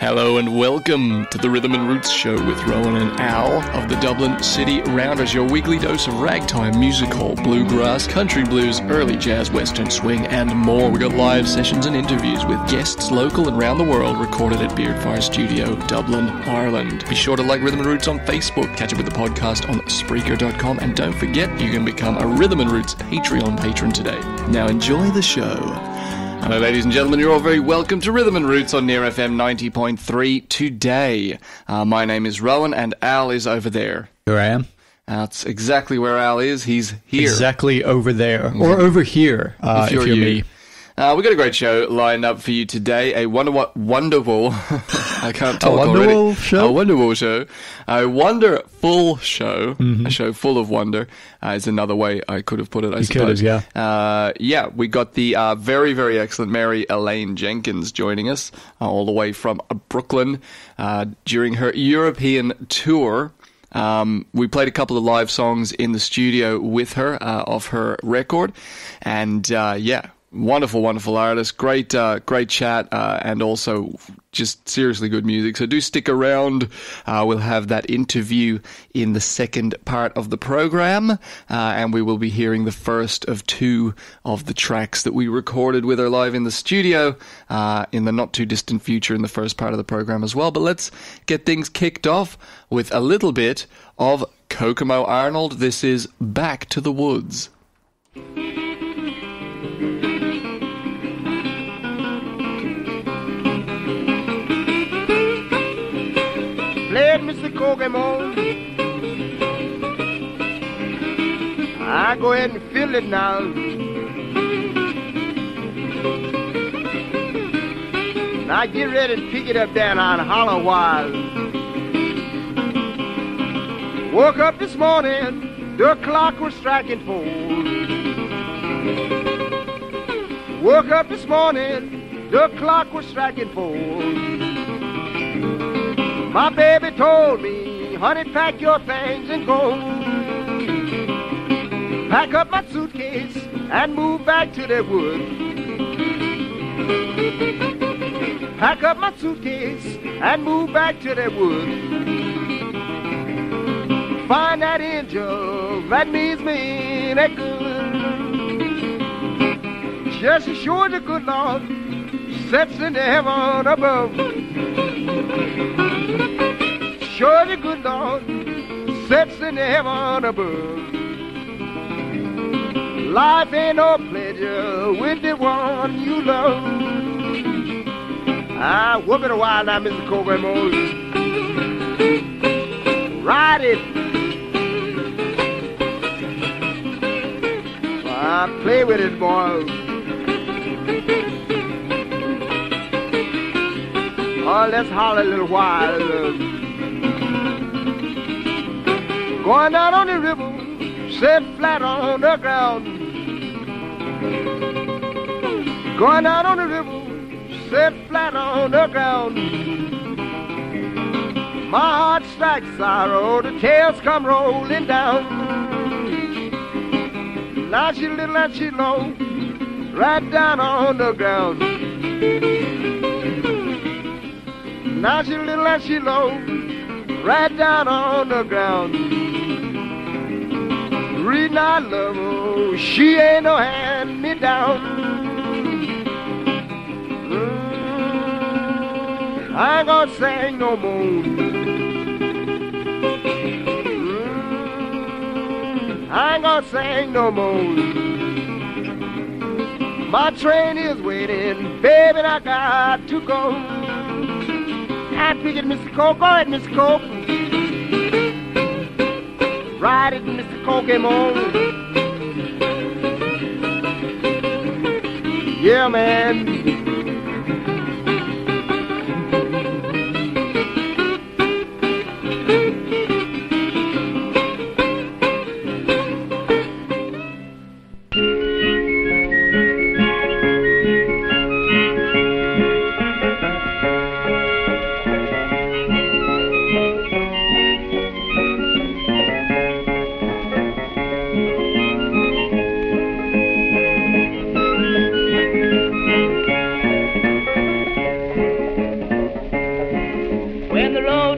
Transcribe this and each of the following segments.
Hello and welcome to the Rhythm and Roots Show with Rohan and Al of the Dublin City Rounders, your weekly dose of ragtime, music hall, bluegrass, country blues, early jazz, western swing, and more. We got live sessions and interviews with guests local and around the world, recorded at Beardfire Studio, Dublin, Ireland. Be sure to like Rhythm and Roots on Facebook, catch up with the podcast on Spreaker.com, and don't forget you can become a Rhythm and Roots Patreon patron today. Now enjoy the show. Hello ladies and gentlemen, you're all very welcome to Rhythm and Roots on Near FM 90.3 today. My name is Rohan and Al is over there. Here I am. That's exactly where Al is. He's here. Exactly over there. Or over here, if you're me. We've got a great show lined up for you today. A wonderful I can't talk wonderful already. Show? A wonderful show. A wonderful show. Mm-hmm. A show full of wonder is another way I could have put it, I suppose. Could have, yeah. We got the very, very excellent Mary-Elaine Jenkins joining us all the way from Brooklyn during her European tour. We played a couple of live songs in the studio with her off her record. And wonderful artist, great chat, and also just seriously good music. So do stick around. We'll have that interview in the second part of the program, and we will be hearing the first of two of the tracks that we recorded with her live in the studio in the not too distant future in the first part of the program as well. But let's get things kicked off with a little bit of Kokomo Arnold. This is Back to the Woods. Play it, Mr. Kokomo. I go ahead and fill it now. Now get ready and pick it up down on Hollow Wild. Woke up this morning, the clock was striking 4. Woke up this morning, the clock was striking 4. My baby told me, honey, pack your things and go. Pack up my suitcase and move back to the woods. Pack up my suitcase and move back to the woods. Find that angel that means me that good. Just as sure the good Lord sits in the heaven above. Sure the good Lord sits in the heaven above. Life ain't no pleasure with the one you love. Whoop it a while now, Mr. Kokomo. Ride it. Play with it, boy. Oh, let's holler a little while. Going down on the river, set flat on the ground. Going down on the river, set flat on the ground. My heart strikes sorrow, the tears come rolling down. Now she little and she low, right down on the ground. Now she little and she low, right down on the ground. Reading I love her, she ain't no hand me down. I ain't gonna sing no more. I ain't gonna sing no more. My train is waiting, baby, I got to go. I pick it, Mr. Coke, go ahead, Mr. Coke. Ride it, Mr. Kokomo. Yeah, man.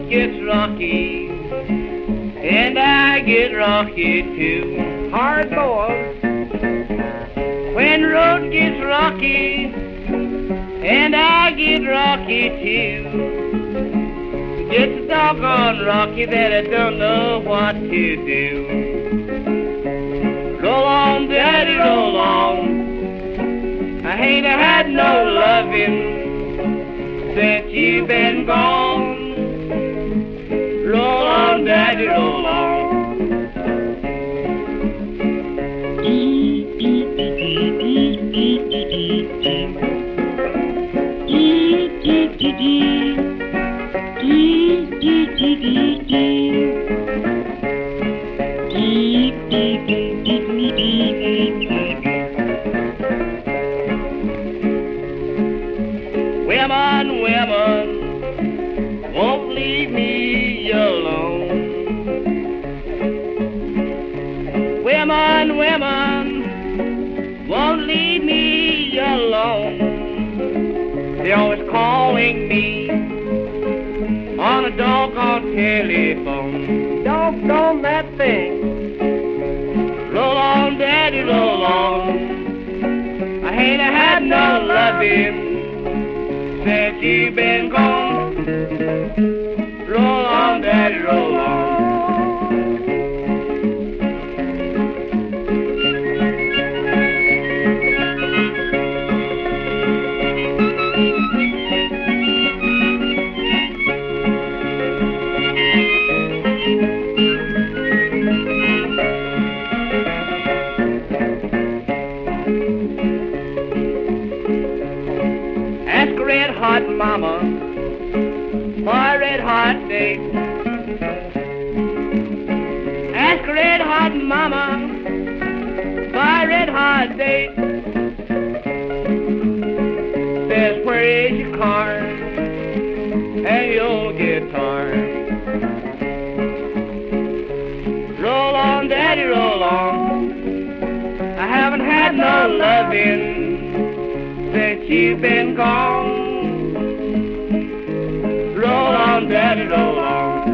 road gets rocky, and I get rocky too. Hard boys. When the road gets rocky, and I get rocky too. It's so doggone rocky that I don't know what to do. Roll on, daddy, roll on. I ain't had no loving since you've been gone. Roll on, daddy, roll on. Women, women won't leave me alone. Women, women won't leave me alone. They're always calling me on a doggone telephone. Doggone that thing. Roll on, daddy, roll on. I ain't had no loving since you've been gone. Roll on, daddy, roll on. Ask red hot mama for a red hot date. Ask red hot mama for a red hot date. Says where is your car and your guitar? Roll on, daddy, roll on. I haven't had no loving since you've been gone. Roll on, daddy, roll on.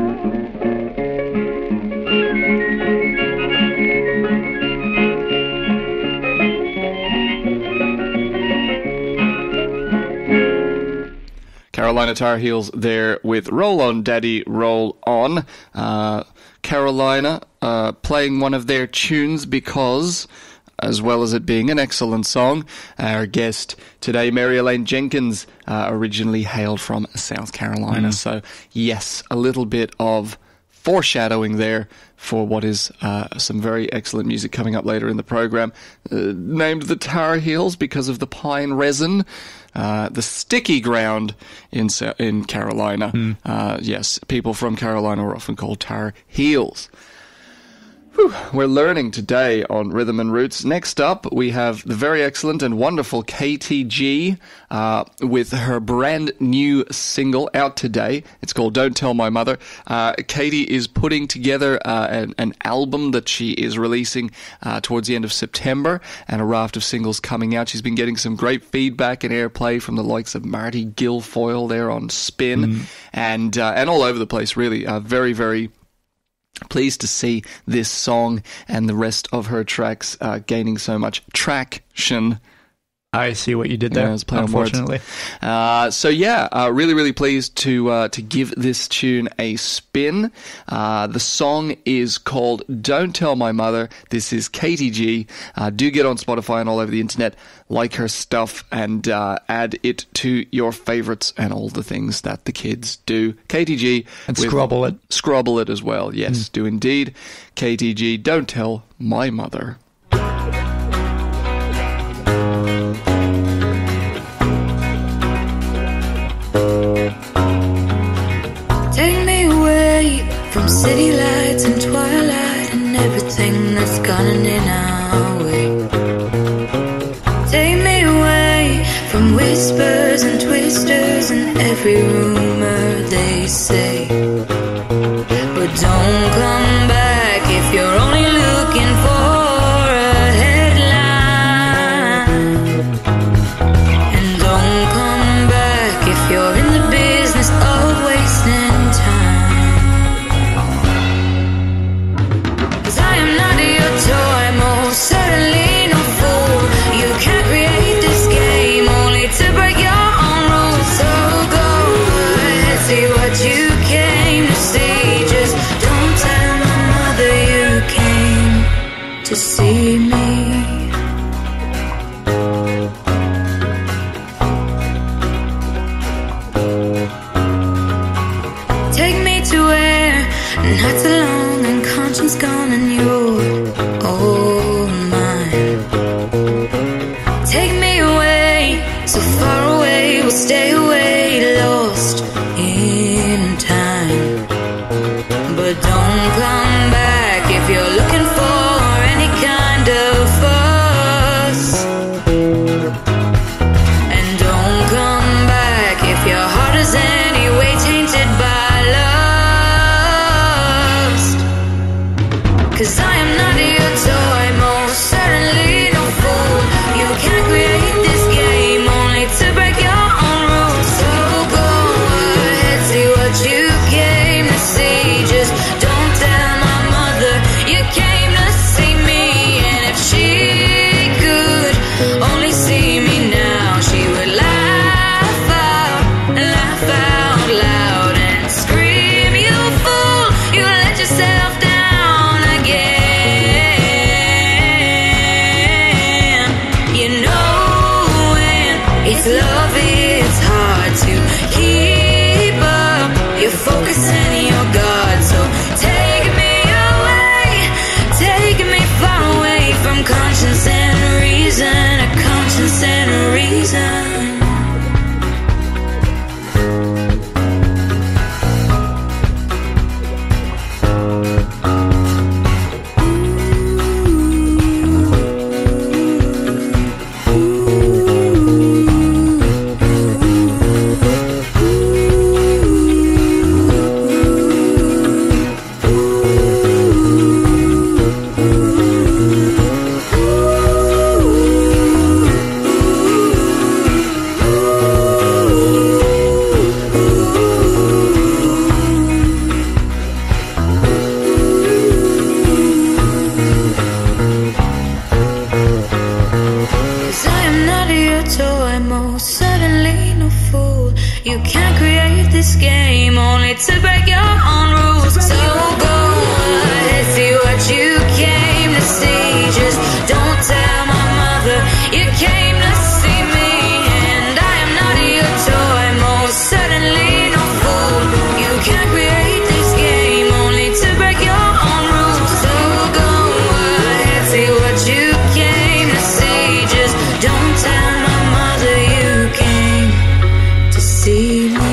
Carolina Tar Heels there with Roll On Daddy, Roll On. Carolina playing one of their tunes because, as well as it being an excellent song, our guest today, Mary-Elaine Jenkins, originally hailed from South Carolina. So, yes, a little bit of foreshadowing there for what is some very excellent music coming up later in the program. Named the Tar Heels because of the pine resin, the sticky ground in Carolina. Yes, people from Carolina are often called Tar Heels. Whew, we're learning today on Rhythm and Roots. Next up, we have the very excellent and wonderful Katie G with her brand new single out today. It's called Don't Tell My Mother. Katie is putting together an album that she is releasing towards the end of September, and a raft of singles coming out. She's been getting some great feedback and airplay from the likes of Marty Guilfoyle there on Spin, and all over the place, really. Very, very pleased to see this song and the rest of her tracks gaining so much traction. I see what you did there, unfortunately. Really, really pleased to give this tune a spin. The song is called Don't Tell My Mother. This is Katie G. Do get on Spotify and all over the internet, like her stuff, and add it to your favorites and all the things that the kids do. Katie G. And scrubble it. Scrubble it as well, yes, do indeed. Katie G. Don't Tell My Mother. Take me away from city lights and twilight and everything that's gotten in our way. Take me away from whispers and twisters and every rumor they say. But don't come back if you're only looking for a headline. And don't come back if you're in the business of wasting time. Nights are long and conscience gone and you're all mine. Take me away, so far away, we'll stay away, lost in time. But don't come back if you're looking for any kind of fuss. And don't come back if your heart is any way tainted by lust. 'Cause I am not your toy, most certainly no fool. You can't create this game only to break your own rules. So go ahead, see what you came to see. Just don't tell my mother you came to see me. And if she could only see me now, she would laugh out loud and scream, you fool, you let yourself down again. You know when it's love, it's hard to keep up your focus and your guard. So take me away, take me far away from conscience and reason, a conscience and reason. Cause I am not your toy, most certainly no fool. You can't create this game only to break your own rules. So go ahead, see what you came to see. Just don't tell my mother you came to see me. And I am not your toy, most certainly no fool. You can't create this game only to break your own rules. So go ahead, see what you came to see. Just don't tell my mother you came to see me.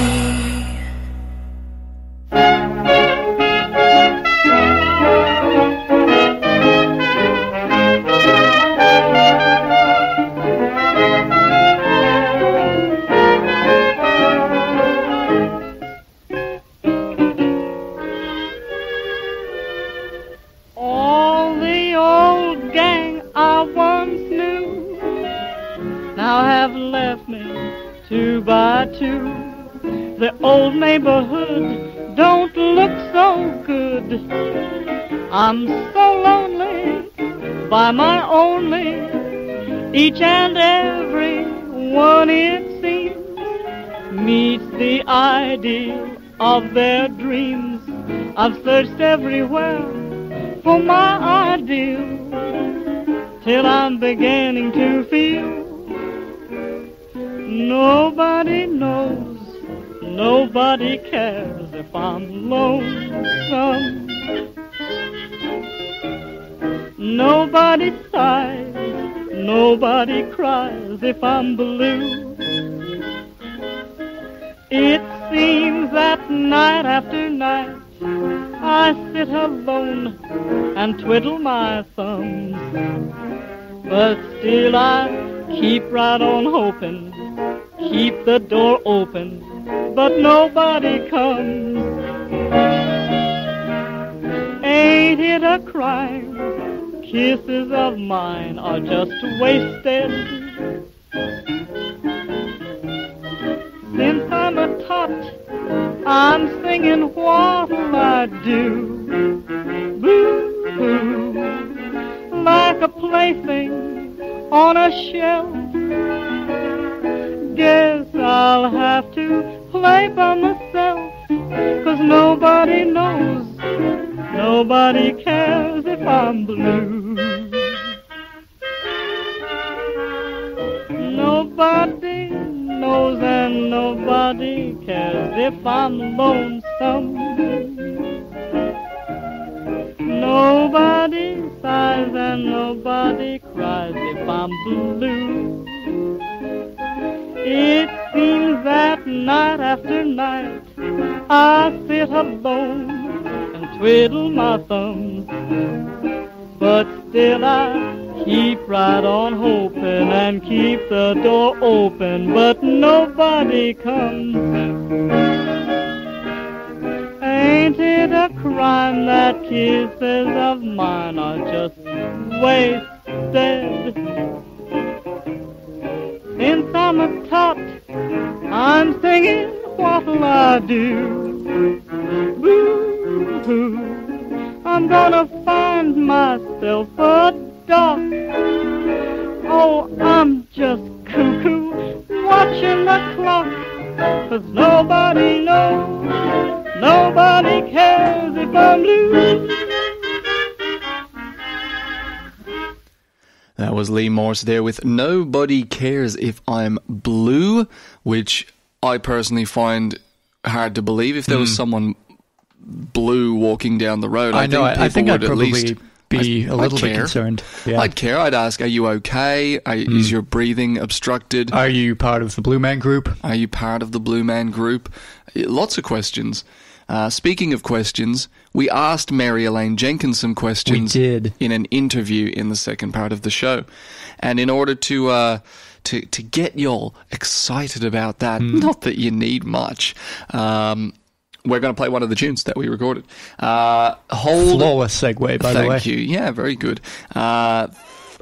All the old gang I once knew now have left me two by two. The old neighborhood don't look so good. I'm so lonely by my only. Each and every one, it seems, meets the ideal of their dreams. I've searched everywhere for my ideal, till I'm beginning to feel nobody knows, nobody cares if I'm lonesome. Nobody sighs, nobody cries if I'm blue. It seems that night after night I sit alone and twiddle my thumbs, but still I keep right on hoping, keep the door open, but nobody comes. Ain't it a crime? Kisses of mine are just wasted. Since I'm a tot, I'm singing what'll I do? Boo-hoo, like a plaything on a shelf. Guess I'll have to play by myself, 'cause nobody knows, nobody cares if I'm blue. Nobody knows and nobody cares if I'm lonesome. Nobody sighs and nobody cries if I'm blue. It seems that night after night I sit alone and twiddle my thumbs, but still I keep right on hoping and keep the door open, but nobody comes. Ain't it a crime that kisses of mine are just wasted? Since I'm a tot, I'm singing, what'll I do? Boo-hoo, I'm gonna find myself a doc. Oh, I'm just cuckoo, watching the clock, 'cause nobody knows, nobody cares if I'm blue. That was Lee Morse there with Nobody Cares If I'm Blue, which I personally find hard to believe. If there was someone blue walking down the road, I think I'd would probably at least be a little bit concerned. Yeah. I'd care. I'd ask, are you okay? Is your breathing obstructed? Are you part of the Blue Man Group? Are you part of the Blue Man Group? Lots of questions. Speaking of questions, we asked Mary-Elaine Jenkins some questions. We did. In an interview in the second part of the show. And in order to get y'all excited about that, not that you need much, we're going to play one of the tunes that we recorded. Flawless segue, by the way. Thank you. Yeah, very good.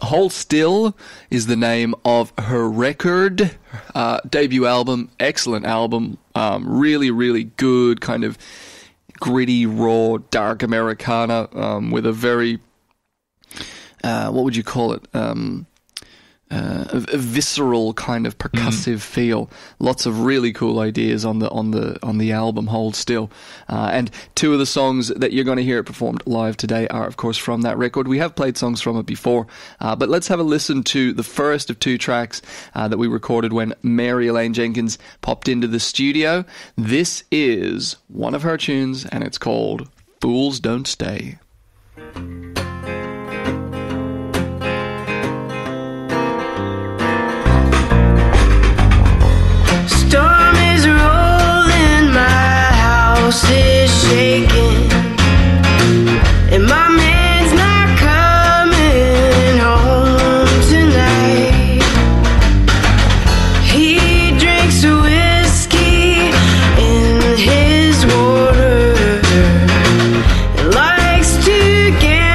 Hold Still is the name of her record, debut album, excellent album, really, really good, kind of gritty, raw, dark Americana, with a very, what would you call it, a visceral kind of percussive feel. Lots of really cool ideas on the album Hold Still, and two of the songs that you're going to hear it performed live today are of course from that record. We have played songs from it before, but let's have a listen to the first of two tracks that we recorded when Mary-Elaine Jenkins popped into the studio. This is one of her tunes and it's called Fools Don't Stay. Storm is rolling, my house is shaking, and my man's not coming home tonight. He drinks whiskey in his water and likes to get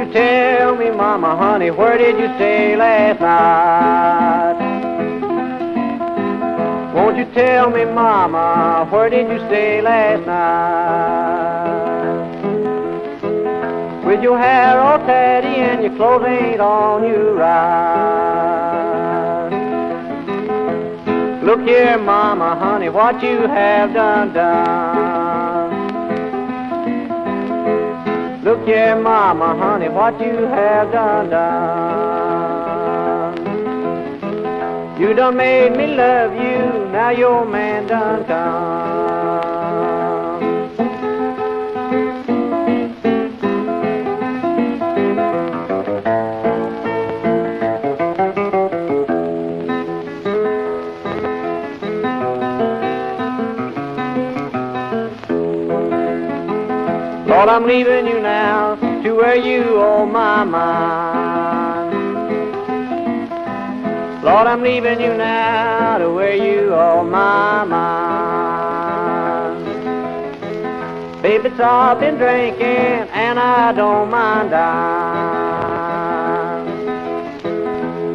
you tell me, Mama, honey, where did you stay last night? Won't you tell me, Mama, where did you stay last night? With your hair all tatty and your clothes ain't on you right. Look here, Mama, honey, what you have done. Look here, Mama, honey, what you have done. You done made me love you, now your man done come. Lord, I'm leaving you now to where you owe my mind. Lord, I'm leaving you now to where you owe my mind. Baby, it's all been drinking and I don't mind dying.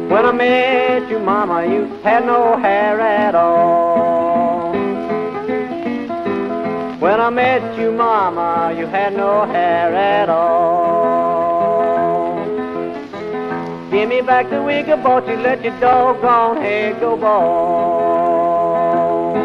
When I met you, Mama, you had no hair at all. When I met you, Mama, you had no hair at all. Give me back the wig I bought you, let your doggone head go bald.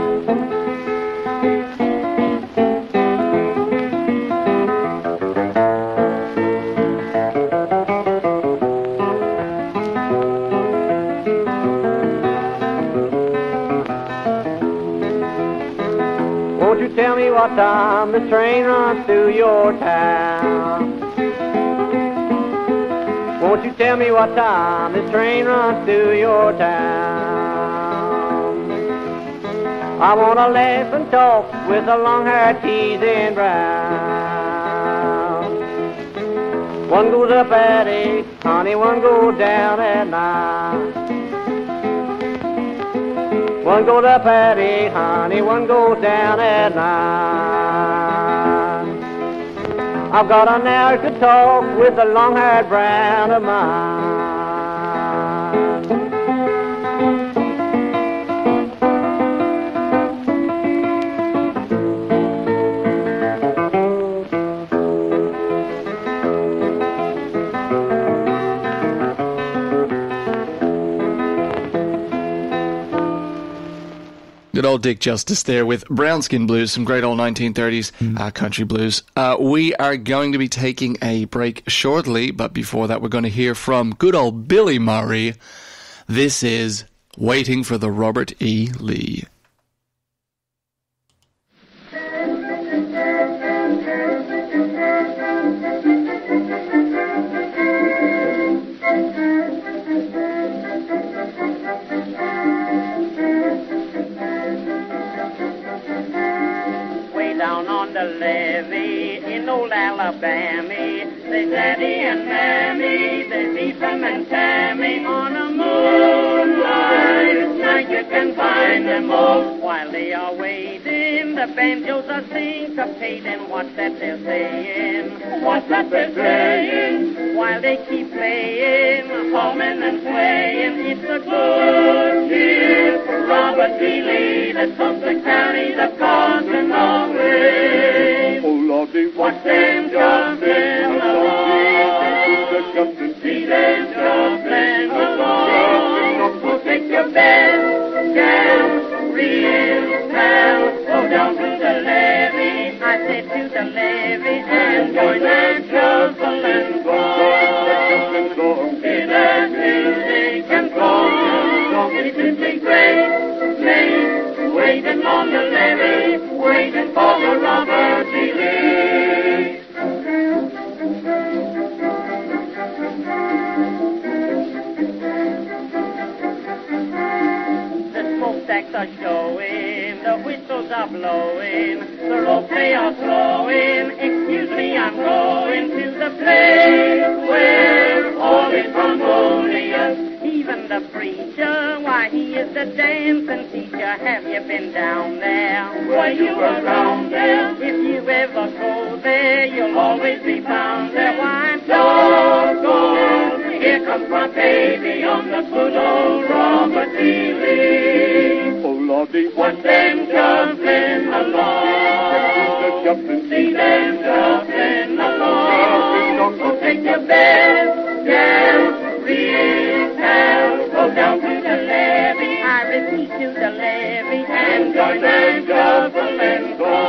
Won't you tell me what time the train runs through your town? Won't you tell me what time this train runs through your town? I want to laugh and talk with the long-haired teasing brown. One goes up at 8, honey, one goes down at 9. One goes up at 8, honey, one goes down at 9. I've got an hour to talk with the long-haired brown of mine. Good old Dick Justice there with Brown Skin Blues, some great old 1930s country blues. We are going to be taking a break shortly, but before that we're going to hear from good old Billy Murray. This is Waiting for the Robert E. Lee. Down on the levee in old Alabama, there's Daddy and Mammy, there's Ethan and Tammy. On a moonlight night you can find them all. While they are waiting, the banjos are syncopating. What's that they're saying? What's that they're saying? While they keep playing, humming and swaying. It's a good kid, Robert E. Lee, that took the county, the cousin away. Oh, Lordy, watch them jumping along. See them jumping along. We'll take your best chance, real pal. Go down to the levee, I say to the levee, and join that shuffling song. Hear that music and song. It's simply great, waiting on the levee, waiting for the Robert E. Lee. The smokestacks are showing, the whistles are blowing, the ropes they are throwing. Excuse me, I'm going to the place where all is harmonious. Even the preacher, why, he is the dancing teacher. Have you been down there? Were you around there? If you ever go there, you'll always be found there. Why, don't put my baby on the good old Robert E. Lee. Oh, Lordy, Watch them shuffling along. See them shuffling along. Oh, take your best gal, real pal. Go down to the levee, I repeat to the levee, and join them shuffling along.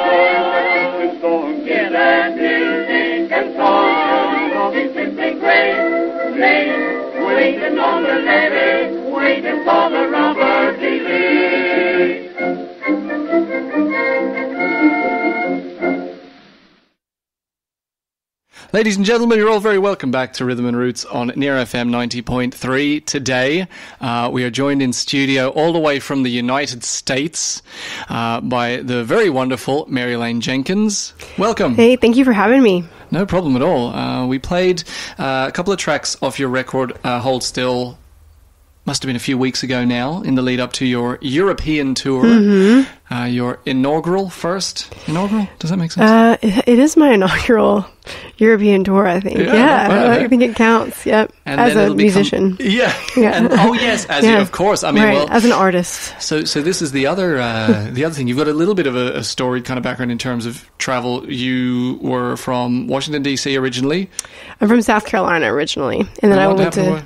Hear that music and song. It's simply great, late, waiting on the levee, waiting for the Robert E. Lee. Ladies and gentlemen, you're all very welcome back to Rhythm and Roots on Near FM 90.3. Today, we are joined in studio all the way from the United States by the very wonderful Mary-Elaine Jenkins. Welcome. Hey, thank you for having me. No problem at all. We played a couple of tracks off your record, Hold Still, must have been a few weeks ago now, in the lead up to your European tour. Mm-hmm. Your inaugural? Does that make sense? It is my inaugural European tour, I think. Yeah, I think it counts. Yep, and as a musician. Yeah. And, oh yes, of course. I mean, right, well, as an artist. So this is the other thing. You've got a little bit of a storied kind of background in terms of travel. You were from Washington D.C. originally. I'm from South Carolina originally, and then I went to.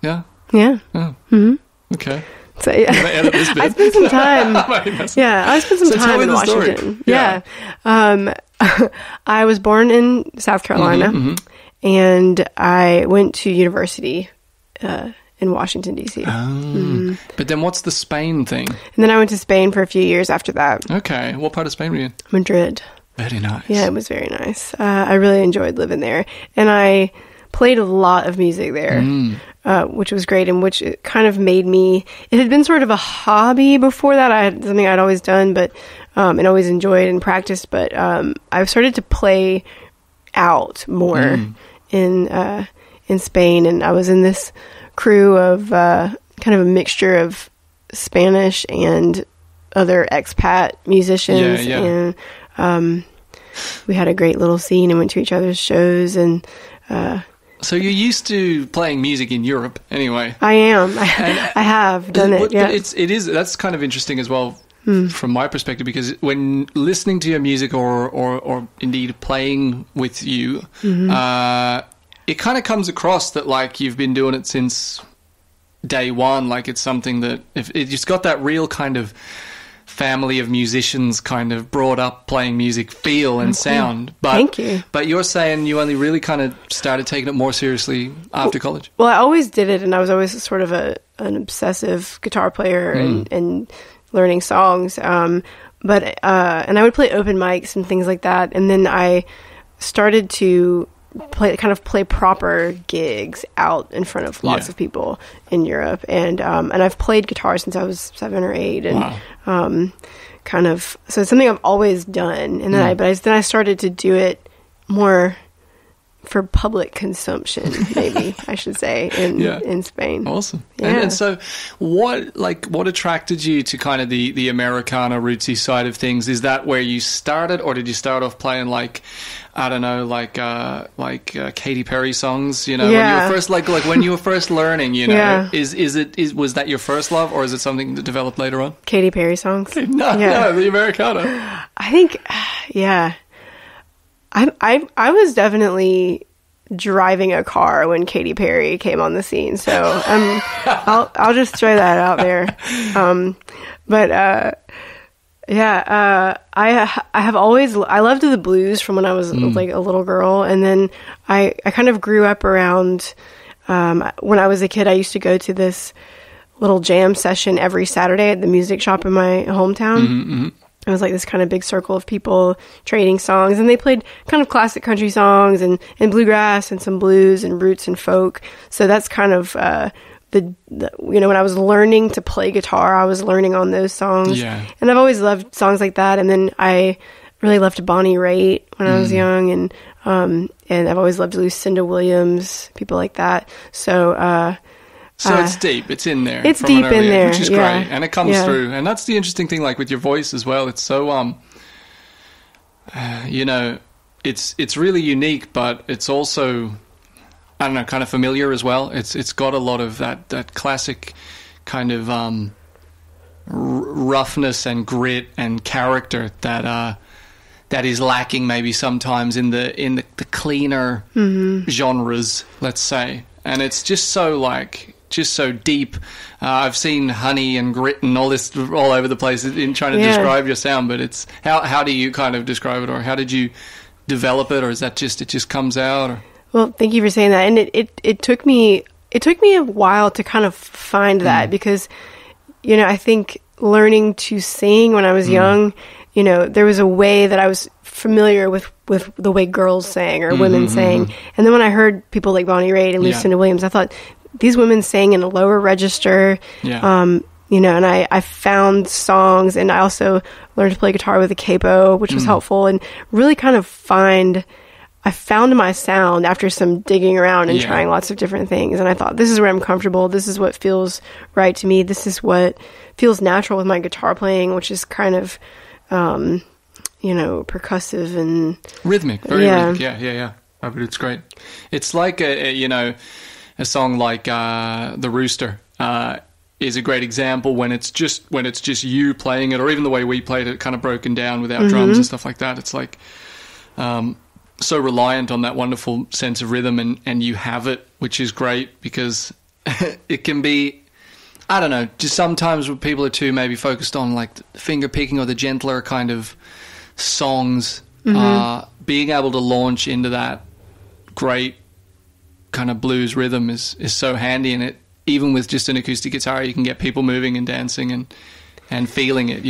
Yeah. Yeah. Oh. Mm-hmm. Okay. So yeah, I spent some time. I spent some time in Washington. Story. Yeah. I was born in South Carolina, and I went to university in Washington D.C. But then, what's the Spain thing? And then I went to Spain for a few years after that. Okay, what part of Spain were you in? Madrid. Very nice. Yeah, it was very nice. I really enjoyed living there, and I played a lot of music there. Which was great, and which it kind of made me. It had been sort of a hobby before that. I had something I'd always done, but and always enjoyed and practiced. But I started to play out more in Spain, and I was in this crew of kind of a mixture of Spanish and other expat musicians, and we had a great little scene and went to each other's shows and. So you're used to playing music in Europe, anyway. I am. I have done it. Yeah, but that's kind of interesting as well from my perspective, because when listening to your music or indeed playing with you, it kind of comes across that like you've been doing it since day one. Like it's something that it's got that real kind of family of musicians kind of brought up playing music feel and sound. But, thank you. But you're saying you only really kind of started taking it more seriously after college? Well, I always did it, and I was always sort of an obsessive guitar player and learning songs. But I would play open mics and things like that. And then I started to play proper gigs out in front of lots of people in Europe, and I've played guitar since I was 7 or 8, and so it's something I've always done. And then I started to do it more for public consumption, maybe I should say, in Spain. Awesome. Yeah. And so what attracted you to kind of the Americana rootsy side of things? Is that where you started, or did you start off playing like Katy Perry songs, you know, when you were first when you were first learning, you know, was that your first love, or is it something that developed later on? Katy Perry songs? No, the Americana. I think, I was definitely driving a car when Katy Perry came on the scene, so I'll just throw that out there. I have always I loved the blues from when I was like a little girl, and then I kind of grew up around. When I was a kid, I used to go to this little jam session every Saturday at the music shop in my hometown. It was like this kind of big circle of people trading songs, and they played kind of classic country songs and bluegrass and some blues and roots and folk. So that's kind of the when I was learning to play guitar, I was learning on those songs. Yeah. And I've always loved songs like that. And then I really loved Bonnie Raitt when I was young, and I've always loved Lucinda Williams, people like that. So it's deep. It's in there. It's deep in there, which is great, and it comes through. And that's the interesting thing, like with your voice as well. It's so, it's really unique, but it's also, I don't know, kind of familiar as well. It's got a lot of that classic kind of roughness and grit and character that is lacking maybe sometimes in the cleaner genres, let's say. And it's just so deep. I've seen honey and grit and all this all over the place in trying to describe your sound, but it's how do you kind of describe it, or how did you develop it, or is that just it just comes out? Or? Well, thank you for saying that. And it took me a while to kind of find that, because I think learning to sing when I was young, there was a way that I was familiar with the way girls sang or women sang. And then when I heard people like Bonnie Raitt and Lucinda Williams, I thought, these women sang in a lower register, and I found songs, and I also learned to play guitar with a capo, which was helpful, and really kind of I found my sound after some digging around and trying lots of different things. And I thought, this is where I'm comfortable. This is what feels right to me. This is what feels natural with my guitar playing, which is kind of, percussive and rhythmic, very rhythmic. Yeah. Oh, but it's great. It's like a song like The Rooster is a great example when it's just you playing it, or even the way we played it, kind of broken down without drums and stuff like that. It's like so reliant on that wonderful sense of rhythm, and you have it, which is great, because it can be, I don't know, just sometimes when people are too maybe focused on like the finger picking or the gentler kind of songs, being able to launch into that great kind of blues rhythm is so handy. And it, even with just an acoustic guitar, you can get people moving and dancing and feeling it,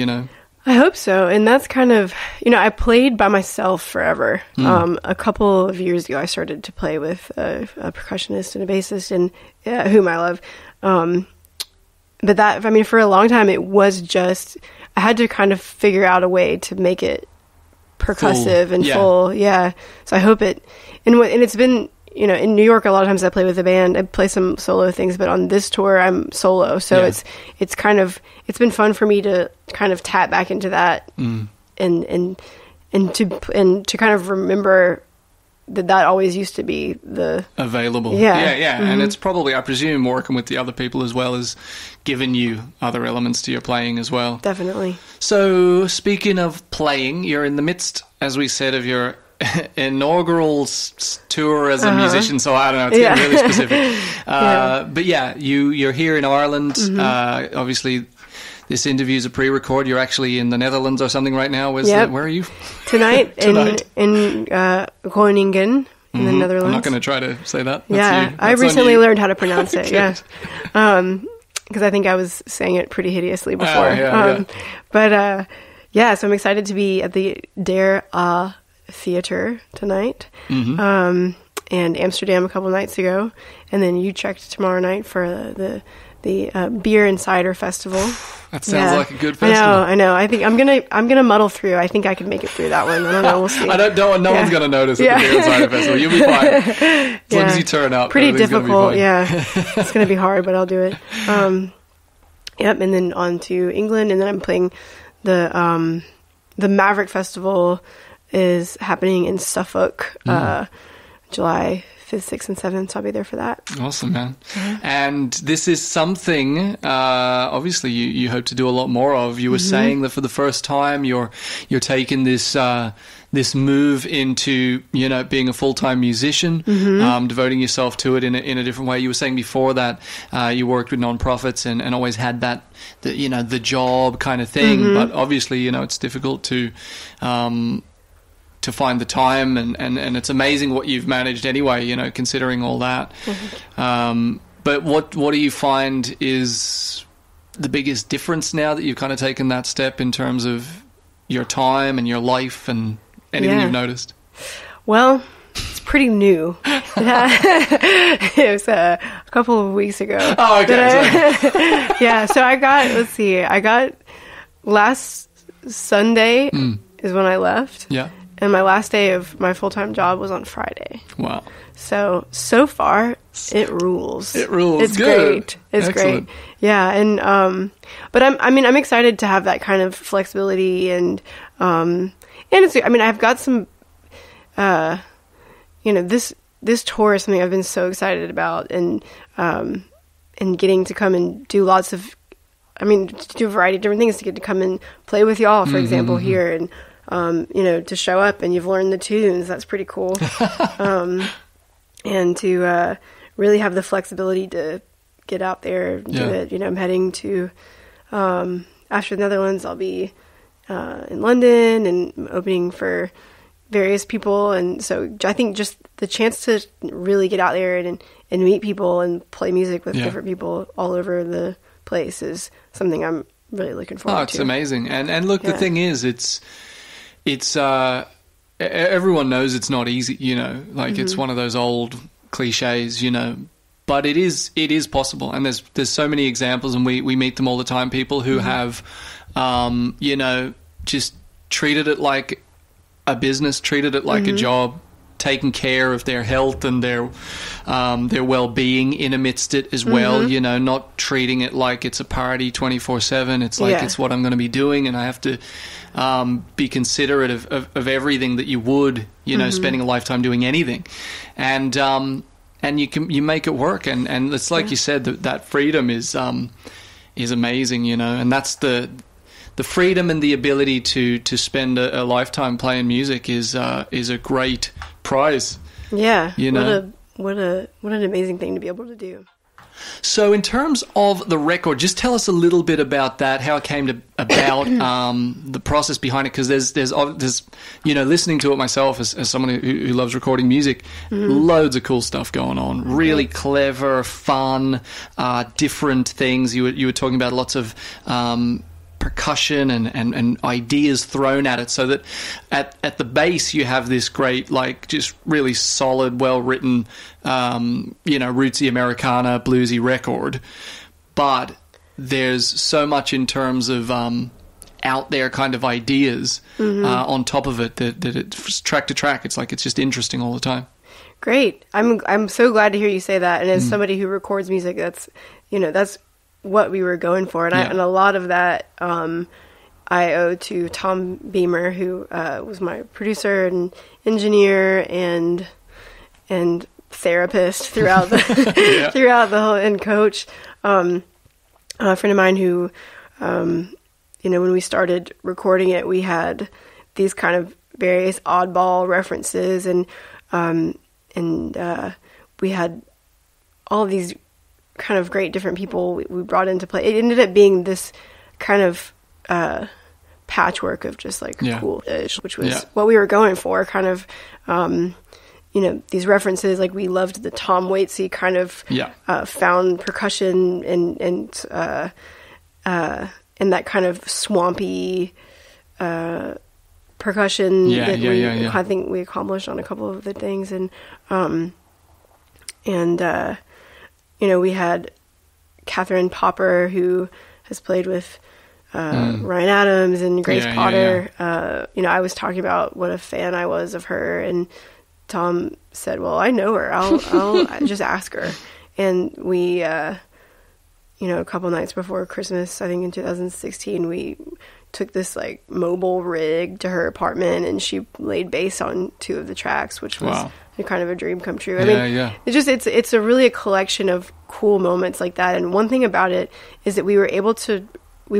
I hope so. And that's kind of, I played by myself forever. A couple of years ago, I started to play with a percussionist and a bassist, and whom I love. But that, for a long time, it was just, I had to kind of figure out a way to make it percussive and full. Yeah. So I hope it, and it's been, in New York, a lot of times I play with a band. I play some solo things, but on this tour, I'm solo. So it's kind of, it's been fun for me to kind of tap back into that and to kind of remember that always used to be the available. Yeah. And it's probably, I presume, working with the other people as well as giving you other elements to your playing as well. Definitely. So speaking of playing, you're in the midst, as we said, of your inaugural tour as a musician, so I don't know, it's getting really specific. But you're here in Ireland. Obviously, this interview is a pre-record. You're actually in the Netherlands or something right now. Where are you? Tonight. in Groningen, in the Netherlands. I'm not going to try to say that. I recently learned how to pronounce it. Because I think I was saying it pretty hideously before. But so I'm excited to be at the Der Theater tonight, and Amsterdam a couple nights ago, and then Utrecht tomorrow night for the Beer and Cider Festival. That sounds like a good festival. I know. I think I'm gonna muddle through. I think I can make it through that one. I don't know. We'll see. No one's gonna notice at the Beer and Cider Festival. You'll be fine as long as you turn up. Pretty difficult. It's gonna be hard, but I'll do it. And then on to England, and then I'm playing the Maverick Festival. Is happening in Suffolk, July 5th, 6th, and 7th, so I'll be there for that. Awesome, man. And this is something, obviously, you hope to do a lot more of. You were saying that for the first time, you're taking this move into, being a full-time musician, devoting yourself to it in a different way. You were saying before that you worked with nonprofits and always had that, the job kind of thing, but obviously, it's difficult to find the time, and it's amazing what you've managed anyway, considering all that. But what do you find is the biggest difference now that you've kind of taken that step in terms of your time and your life and anything you've noticed? Well, it's pretty new. It was a couple of weeks ago. Oh, okay. So I got last Sunday is when I left. Yeah. And my last day of my full-time job was on Friday. Wow. So far, it rules. It rules. It's good. Great. It's Excellent. Great. Yeah. And, but I'm excited to have that kind of flexibility and it's, I've got some, this this tour is something I've been so excited about, and getting to come and do lots of, to do a variety of different things, to get to come and play with y'all, for example, here, and, to show up and you've learned the tunes. That's pretty cool. And to really have the flexibility to get out there and do it. I'm heading to, after the Netherlands, I'll be in London and opening for various people, and so I think just the chance to really get out there and meet people and play music with different people all over the place is something I'm really looking forward to. Oh, it's amazing. And look, the thing is, it's everyone knows it's not easy, it's one of those old cliches, but it is possible, and there's so many examples, and we meet them all the time, people who have just treated it like a business, treated it like a job, taking care of their health and their well-being in amidst it as well, not treating it like it's a party 24/7. It's like it's what I'm going to be doing, and I have to be considerate of everything that you would, spending a lifetime doing anything, and you make it work, and it's like you said, that freedom is amazing, and that's the freedom and the ability to spend a lifetime playing music is a great prize. Yeah, what an amazing thing to be able to do. So, in terms of the record, just tell us a little bit about that, how it came about, the process behind it. Because there's listening to it myself as someone who loves recording music, loads of cool stuff going on. Really clever, fun, different things. You were talking about lots of percussion and ideas thrown at it, so that at the base you have this great, just really solid, well-written, rootsy Americana bluesy record, but there's so much in terms of out there kind of ideas on top of it that it's track to track. It's like it's just interesting all the time. Great. I'm so glad to hear you say that. And as somebody who records music, that's what we were going for, and and a lot of that I owe to Tom Beamer, who was my producer and engineer and therapist throughout the throughout the whole, and coach. A friend of mine who, when we started recording it, we had these kind of various oddball references, and we had all of these kind of great different people we brought into play. It ended up being this kind of patchwork of just cool-ish, which was what we were going for, kind of these references. Like, we loved the Tom Waitsy kind of found percussion and that kind of swampy percussion that I think we accomplished on a couple of the things, and we had Catherine Popper, who has played with Ryan Adams and Grace Potter. I was talking about what a fan I was of her, and Tom said, "Well, I know her. I'll just ask her." And we, a couple nights before Christmas, I think in 2016, we took this mobile rig to her apartment, and she laid bass on 2 of the tracks, which was kind of a dream come true. It's a collection of cool moments like that. And one thing about it is that we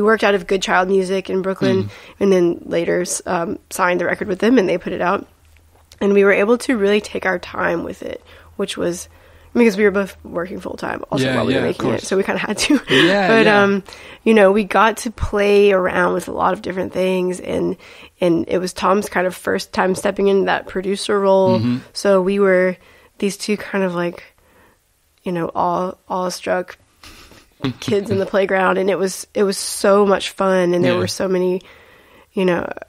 worked out of Good Child Music in Brooklyn, and then later signed the record with them, and they put it out, and we were able to really take our time with it, which was because we were both working full time also while we were making it, so we kind of had to. We got to play around with a lot of different things, and it was Tom's kind of first time stepping into that producer role. So we were these two kind of awestruck kids in the playground, and it was so much fun, and there were so many.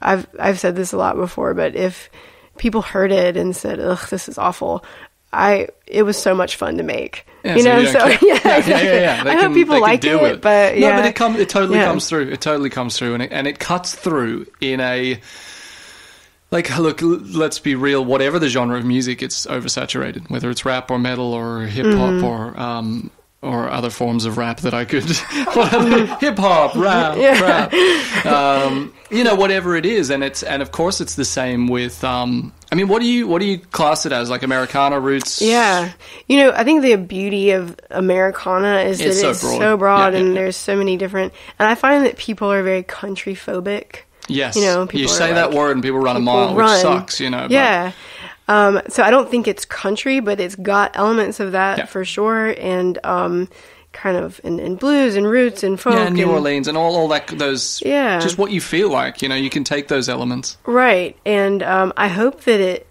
I've said this a lot before, but if people heard it and said, "Ugh, this is awful," it was so much fun to make, I hope people like it, but it totally comes through. It totally comes through, and it cuts through in a look. Let's be real. Whatever the genre of music, it's oversaturated. Whether it's rap or metal or hip hop or other forms of rap that I could hip hop, rap. Whatever it is, and of course it's the same with I mean, what do you class it as? Like Americana, roots? Yeah. You know, I think the beauty of Americana is that it's so broad and there's so many different... And I find that people are very country phobic. Yes. You know, people you say like, that word and people run a mile, which sucks, you know. Yeah. So I don't think it's country, but it's got elements of that for sure. And kind of in blues and roots and folk. Yeah, New Orleans and all that, those... Yeah. Just what you feel like, you know, you can take those elements. Right. And I hope that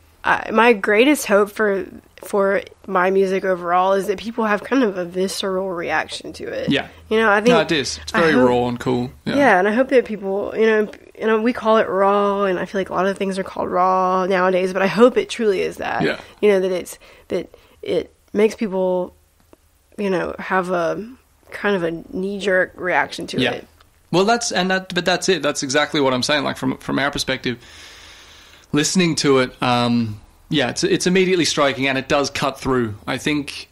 my greatest hope for my music overall is that people have kind of a visceral reaction to it. Yeah. You know, I think... No, it is. It's very raw and cool. Yeah, and I hope that people, you know, we call it raw, and I feel like a lot of things are called raw nowadays, but I hope it truly is that. Yeah. You know, that it makes people, you know, have a kind of a knee-jerk reaction to it. Well, that's it. That's exactly what I'm saying. Like from our perspective, listening to it, it's immediately striking, and it does cut through. I think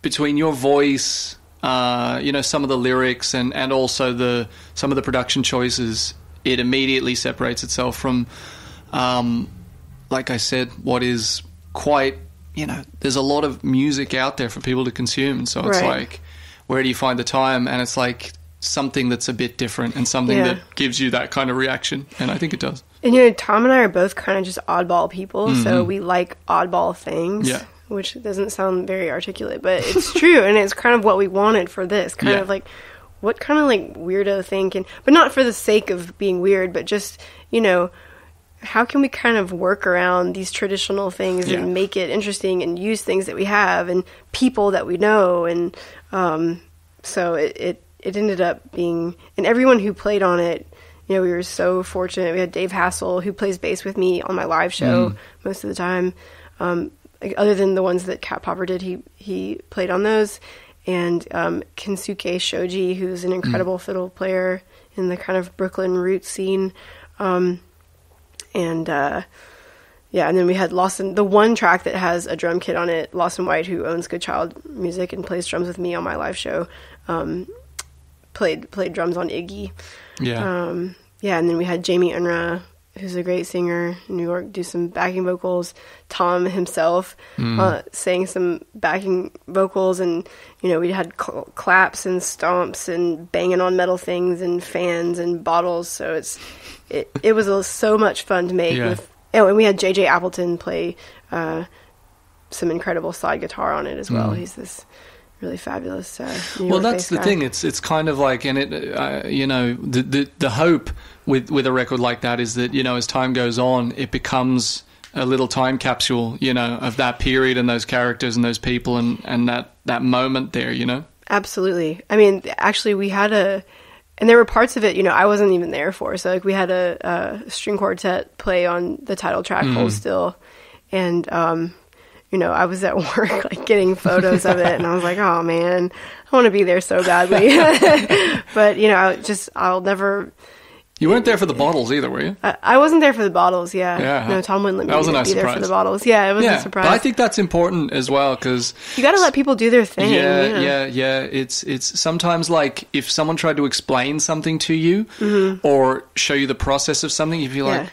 between your voice, you know, some of the lyrics, and also some of the production choices, it immediately separates itself from, like I said, what is quite, you know, there's a lot of music out there for people to consume. So it's like, where do you find the time? And it's like something that's a bit different and something that gives you that kind of reaction. And I think it does. And, you know, Tom and I are both kind of just oddball people. So we like oddball things. Yeah. Which doesn't sound very articulate, but it's true. And it's kind of what we wanted for this. Kind of like, what kind of like weirdo thing but not for the sake of being weird, but just, you know, how can we kind of work around these traditional things and make it interesting and use things that we have and people that we know. And so it ended up being, and everyone who played on it, you know, we were so fortunate. We had Dave Hassel, who plays bass with me on my live show most of the time. Other than the ones that Cat Popper did, he played on those. And Kensuke Shoji, who's an incredible fiddle player in the kind of Brooklyn roots scene. And then we had Lawson, the one track that has a drum kit on it, Lawson White, who owns Good Child Music and plays drums with me on my live show, played drums on Iggy. Yeah. And then we had Jamie Unruh, who's a great singer in New York, do some backing vocals. Tom himself sang some backing vocals, and, you know, we had claps and stomps and banging on metal things and fans and bottles. So it was so much fun to make. Yeah. And we had J.J. Appleton play some incredible slide guitar on it as well. He's this really fabulous New York that's the guy. thing. It's kind of like, and it you know, the hope with a record like that is that, you know, as time goes on, it becomes a little time capsule, you know, of that period and those characters and those people and that moment there, you know. Absolutely. I mean, actually, we had and there were parts of it, you know, I wasn't even there for. So, like, we had a string quartet play on the title track, Hold Still. And, you know, I was at work, like, getting photos of it. And I was like, oh, man, I want to be there so badly. But, you know, I'll never... You weren't there for the bottles either, were you? I wasn't there for the bottles, yeah. No, Tom wouldn't let me be there for the bottles. Yeah, it was a surprise. But I think that's important as well, because... You got to let people do their thing. Yeah. It's sometimes like if someone tried to explain something to you or show you the process of something, you feel like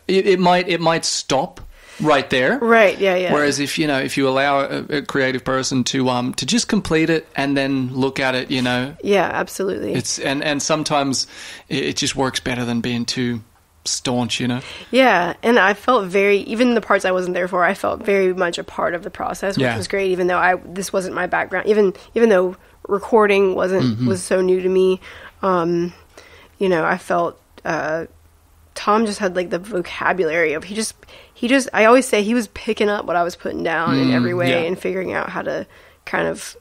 it might stop right there. Right, yeah. Whereas if you allow a creative person to just complete it and then look at it, you know. Yeah, absolutely. It's and sometimes it just works better than being too staunch, you know. Yeah, and I felt even the parts I wasn't there for, I felt very much a part of the process, which was great, even though this wasn't my background. Even though recording was so new to me, you know, I felt Tom just had like the vocabulary of he just I always say he was picking up what I was putting down in every way and figuring out how to kind of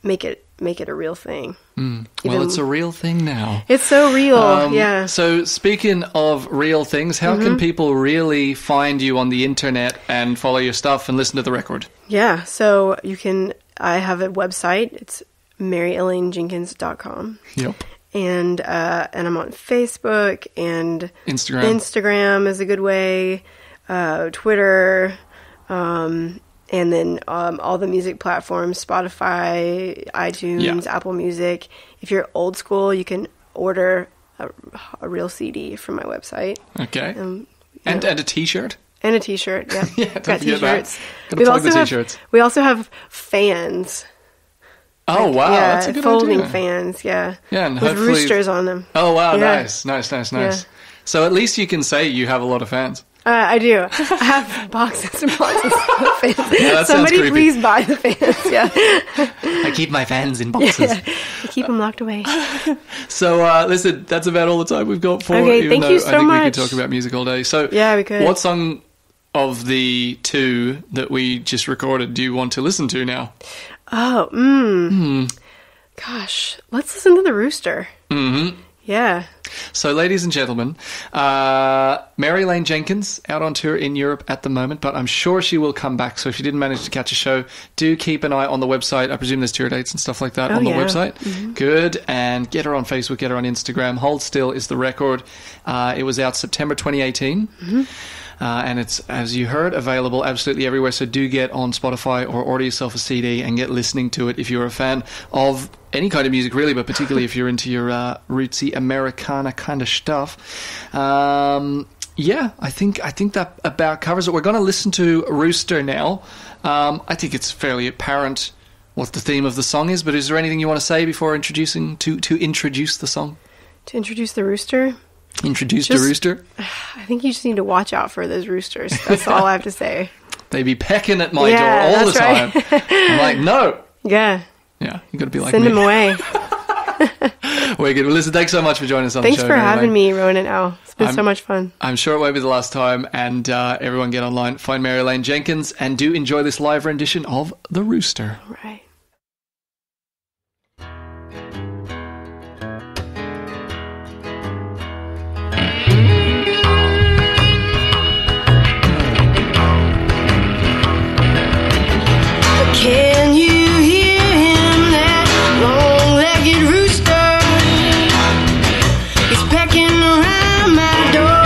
make it a real thing. Well, it's a real thing now. It's so real. Yeah. So speaking of real things, how can people really find you on the internet and follow your stuff and listen to the record? Yeah. So I have a website. It's MaryElaineJenkins.com. Yep. And I'm on Facebook and Instagram. Instagram is a good way. Twitter, and then all the music platforms: Spotify, iTunes, Apple Music. If you're old school, you can order a real CD from my website. Okay. And a T-shirt. And a T-shirt. Yep. Yeah, don't got forget T-shirts. that. Gotta plug the T-shirts. We also have fans. Oh, wow. Yeah, That's a good folding idea. fans, yeah. Yeah, and with hopefully... roosters on them. Oh, wow. Yeah. Nice. Yeah. So at least you can say you have a lot of fans. I do. I have boxes and boxes of fans. Yeah, that sounds Somebody creepy. please buy the fans, yeah. I keep my fans in boxes. Yeah. I keep them locked away. So, listen, that's about all the time we've got for Okay, even thank though you I so think much. we could talk about music all day. So, Yeah, we could. What song of the two that we just recorded do you want to listen to now? Oh, Gosh, let's listen to the rooster. Mm-hmm. Yeah. So, ladies and gentlemen, Mary-Elaine Jenkins out on tour in Europe at the moment, but I'm sure she will come back. So if you didn't manage to catch a show, do keep an eye on the website. I presume there's tour dates and stuff like that on the website. Mm-hmm. Good. And get her on Facebook, get her on Instagram. Hold Still is the record. It was out September 2018. Mm-hmm. And it's, as you heard, available absolutely everywhere. So do get on Spotify or order yourself a CD and get listening to it if you're a fan of any kind of music, really, but particularly if you're into your rootsy Americana kind of stuff. Yeah, I think that about covers it. We're going to listen to Rooster now. I think it's fairly apparent what the theme of the song is, but is there anything you want to say before introducing to introduce the song? To introduce the rooster? Introduce the rooster? I think you just need to watch out for those roosters. That's all I have to say. They be pecking at my door all the time. Right. I'm like, no. Yeah. Yeah, you got to be like Send me. them away. We're good. Well, listen, thanks so much for joining us on the show. Thanks for having me, Rohan and Al. It's been so much fun. I'm sure it won't be the last time. And everyone get online, find Mary-Elaine Jenkins, and do enjoy this live rendition of The Rooster. All right. Can you hear him, that long-legged rooster? He's pecking around my door.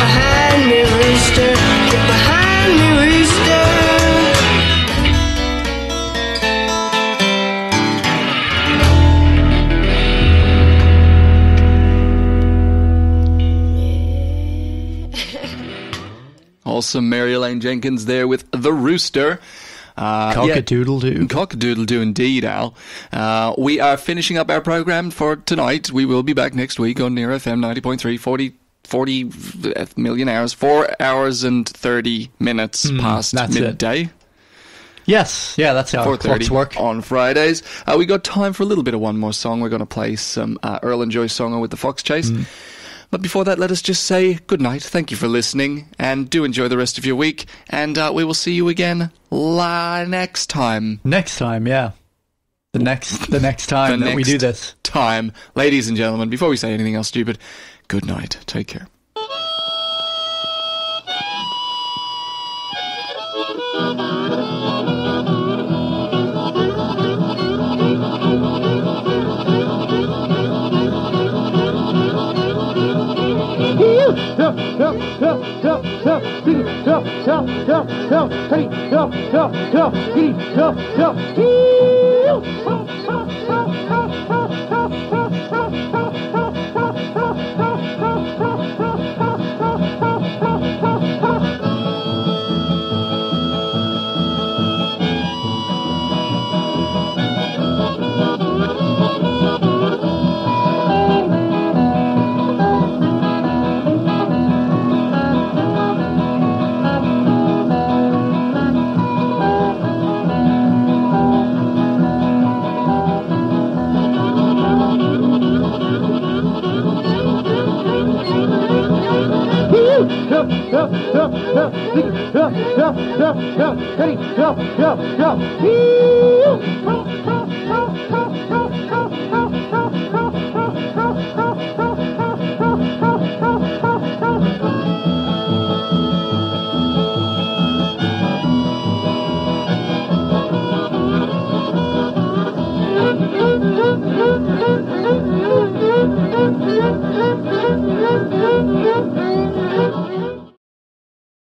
behind me, rooster. Get behind me, rooster. Awesome, Mary-Elaine Jenkins there with The Rooster. Cock-a-doodle-doo. Cock-a-doodle-doo indeed, Al. We are finishing up our program for tonight. We will be back next week on Near FM 90.3, 40 million hours, 4 hours and 30 minutes past midday. Yes, yeah, that's how clocks work. On Fridays. We got time for a little bit of one more song. We're going to play some Earl and Joy Songer with the Fox Chase. But before that, let us just say good night. Thank you for listening, and do enjoy the rest of your week. And we will see you again next time. Next time, yeah. The next time that we do this. Time. Ladies and gentlemen, before we say anything else stupid, good night. Take care.